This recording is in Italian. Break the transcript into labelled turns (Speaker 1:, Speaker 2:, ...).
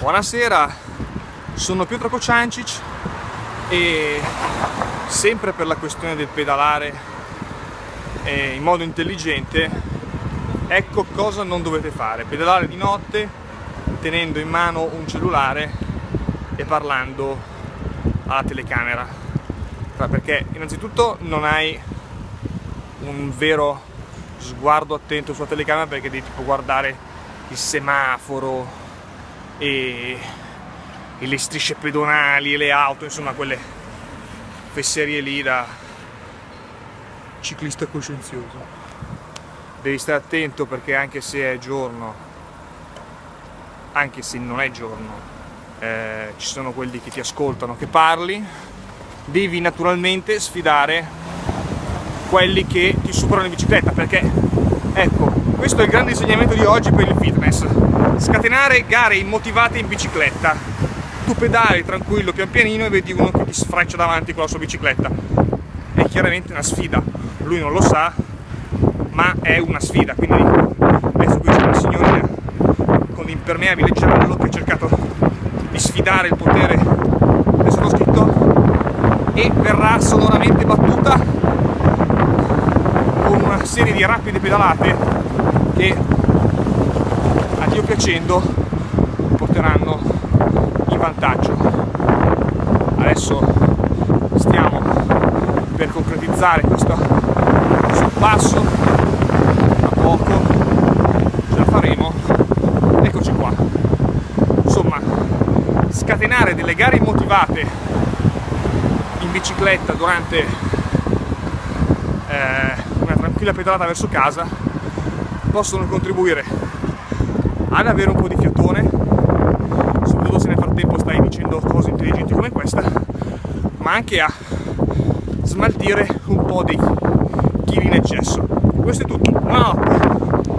Speaker 1: Buonasera, sono Pietro Kociancic e sempre per la questione del pedalare in modo intelligente, ecco cosa non dovete fare: pedalare di notte tenendo in mano un cellulare e parlando alla telecamera, perché innanzitutto non hai un vero sguardo attento sulla telecamera, perché devi tipo guardare il semaforo e le strisce pedonali e le auto, insomma quelle fesserie lì da ciclista coscienzioso. Devi stare attento, perché anche se è giorno, anche se non è giorno, ci sono quelli che ti ascoltano, che parli. Devi naturalmente sfidare quelli che ti superano in bicicletta, perché ecco, questo è il grande insegnamento di oggi per il fitness: scatenare gare immotivate in bicicletta. Tu pedali tranquillo pian pianino e vedi uno che ti sfreccia davanti con la sua bicicletta. È chiaramente una sfida, lui non lo sa, ma è una sfida. Quindi adesso qui c'è una signorina con l'impermeabile giallo che ha cercato di sfidare il potere del sottoscritto e verrà sonoramente battuta con una serie di rapide pedalate che, a Dio piacendo, porteranno in vantaggio. Adesso stiamo per concretizzare questo passo, a poco ce la faremo. Eccoci qua. Insomma, scatenare delle gare immotivate in bicicletta durante una tranquilla pedalata verso casa possono contribuire ad avere un po' di fiatone, soprattutto se nel frattempo stai dicendo cose intelligenti come questa, ma anche a smaltire un po' dei chili in eccesso. Questo è tutto, buonanotte!